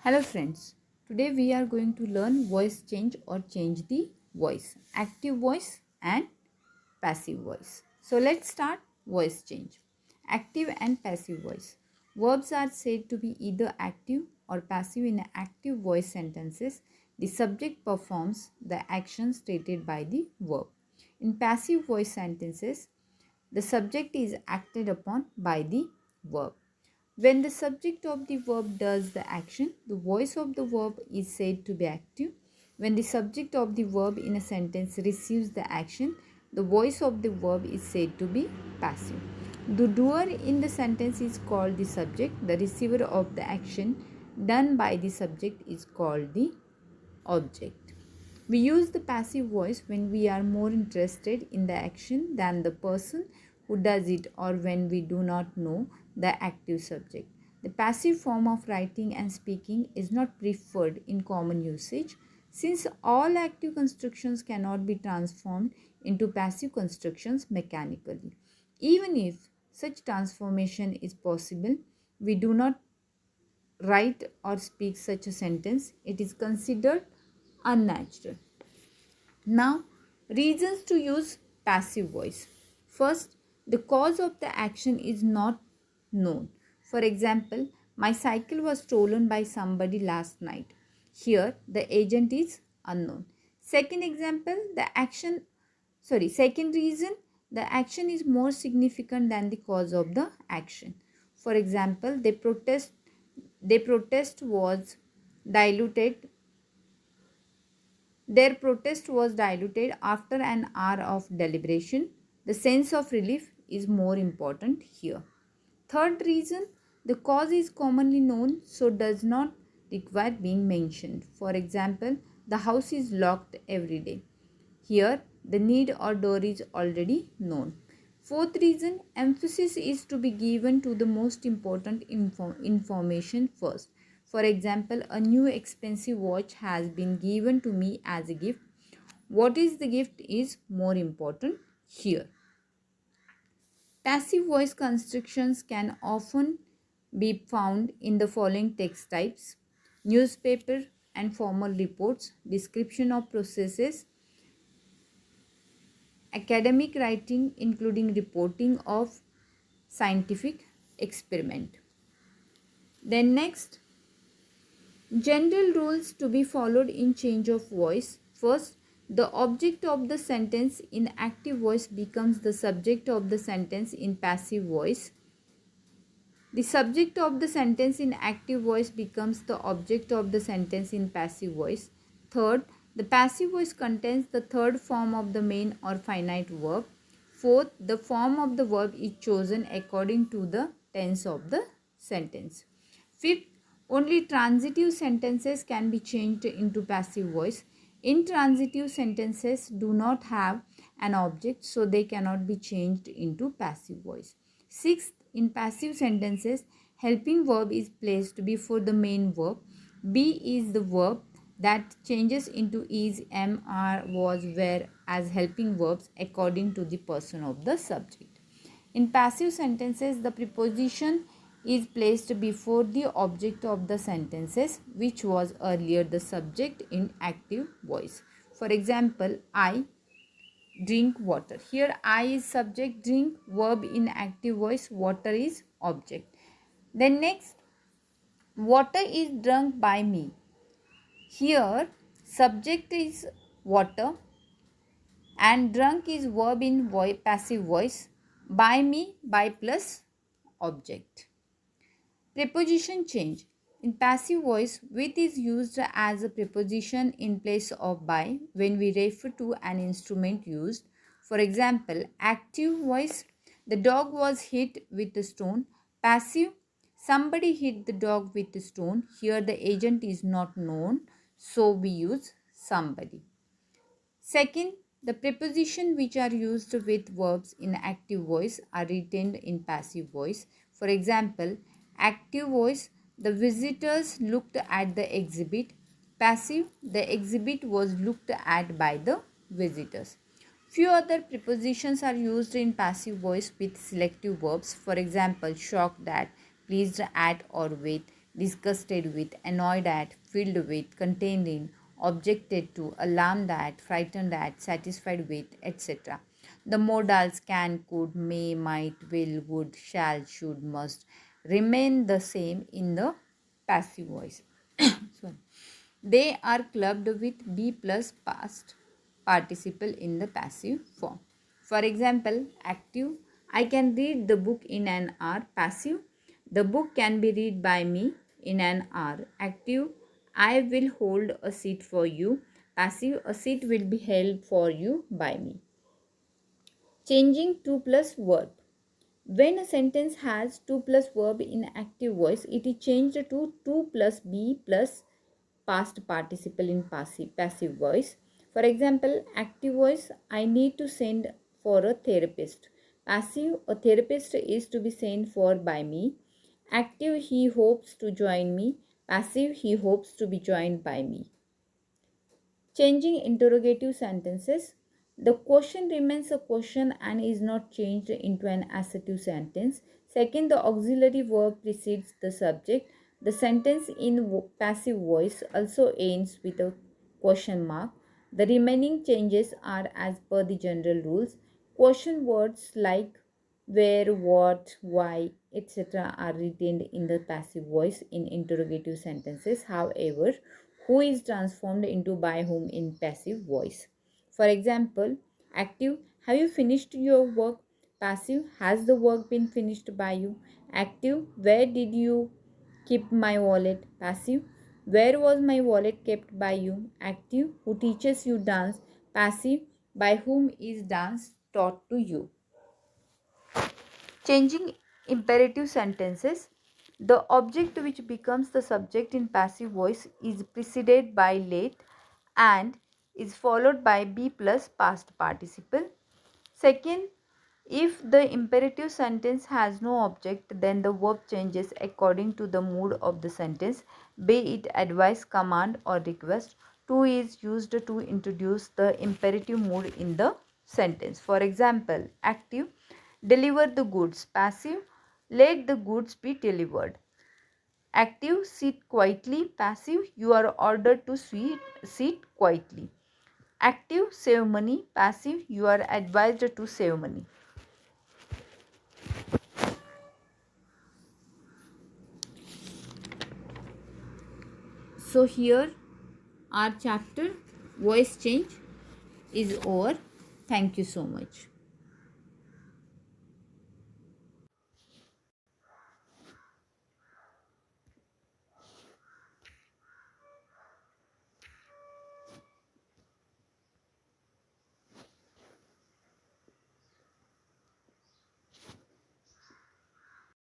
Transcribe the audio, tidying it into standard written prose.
Hello friends, today we are going to learn voice change or change the voice, active voice and passive voice. So let's start voice change. Active and passive voice. Verbs are said to be either active or passive in active voice sentences. The subject performs the action stated by the verb. In passive voice sentences, the subject is acted upon by the verb. When the subject of the verb does the action, the voice of the verb is said to be active. When the subject of the verb in a sentence receives the action, the voice of the verb is said to be passive. The doer in the sentence is called the subject. The receiver of the action done by the subject is called the object. We use the passive voice when we are more interested in the action than the person who does it or when we do not know the active subject. The passive form of writing and speaking is not preferred in common usage since all active constructions cannot be transformed into passive constructions mechanically. Even if such transformation is possible, we do not write or speak such a sentence. It is considered unnatural. Now, reasons to use passive voice. First, the cause of the action is not known. For example, my cycle was stolen by somebody last night. Here, the agent is unknown. Second example, second reason, the action is more significant than the cause of the action. For example, their protest was diluted their protest was diluted after an hour of deliberation. The sense of relief is more important here. Third reason, the cause is commonly known so does not require being mentioned. For example, the house is locked every day. Here, the need or door is already known. Fourth reason, emphasis is to be given to the most important information first. For example, a new expensive watch has been given to me as a gift. What is the gift is more important here. Passive voice constructions can often be found in the following text types: newspaper and formal reports, description of processes, academic writing including reporting of scientific experiment. Then next, general rules to be followed in change of voice. First, the object of the sentence in active voice becomes the subject of the sentence in passive voice. The subject of the sentence in active voice becomes the object of the sentence in passive voice. Third, the passive voice contains the third form of the main or finite verb. Fourth, the form of the verb is chosen according to the tense of the sentence. Fifth, only transitive sentences can be changed into passive voice. Intransitive sentences do not have an object, so they cannot be changed into passive voice. Sixth, in passive sentences, helping verb is placed before the main verb. Be is the verb that changes into is, am, are, was, were as helping verbs according to the person of the subject. In passive sentences, the preposition is placed before the object of the sentences, which was earlier the subject in active voice. For example, I drink water. Here I is subject, drink verb in active voice, water is object. Then next, water is drunk by me. Here subject is water and drunk is verb in passive voice. By me, by plus object. Preposition change. In passive voice, with is used as a preposition in place of by when we refer to an instrument used. For example, active voice, the dog was hit with a stone. Passive, somebody hit the dog with a stone. Here the agent is not known, so we use somebody. Second, the prepositions which are used with verbs in active voice are retained in passive voice. For example, active voice, the visitors looked at the exhibit. Passive, the exhibit was looked at by the visitors. Few other prepositions are used in passive voice with selective verbs. For example, shocked at, pleased at or with, disgusted with, annoyed at, filled with, contained in, objected to, alarmed at, frightened at, satisfied with, etc. The modals can, could, may, might, will, would, shall, should, must remain the same in the passive voice. Sorry. They are clubbed with be plus past participle in the passive form. For example, active, I can read the book in an hour. Passive, the book can be read by me in an hour. Active, I will hold a seat for you. Passive, a seat will be held for you by me. Changing to plus verb. When a sentence has to plus verb in active voice, it is changed to to plus be plus past participle in passive voice. For example, active voice, I need to send for a therapist. Passive, a therapist is to be sent for by me. Active, he hopes to join me. Passive, he hopes to be joined by me. Changing interrogative sentences. The question remains a question and is not changed into an assertive sentence. Second, the auxiliary verb precedes the subject. The sentence in passive voice also ends with a question mark. The remaining changes are as per the general rules. Question words like where, what, why, etc. are retained in the passive voice in interrogative sentences. However, who is transformed into by whom in passive voice. For example, active, have you finished your work? Passive, has the work been finished by you? Active, where did you keep my wallet? Passive, where was my wallet kept by you? Active, who teaches you dance? Passive, by whom is dance taught to you? Changing imperative sentences. The object which becomes the subject in passive voice is preceded by let and is followed by be plus past participle. Second, if the imperative sentence has no object, then the verb changes according to the mood of the sentence, be it advice, command, or request. To is used to introduce the imperative mood in the sentence. For example, active, deliver the goods. Passive, let the goods be delivered. Active, sit quietly. Passive, you are ordered to sit quietly. Active, save money. Passive, you are advised to save money. So here our chapter voice change is over. Thank you so much.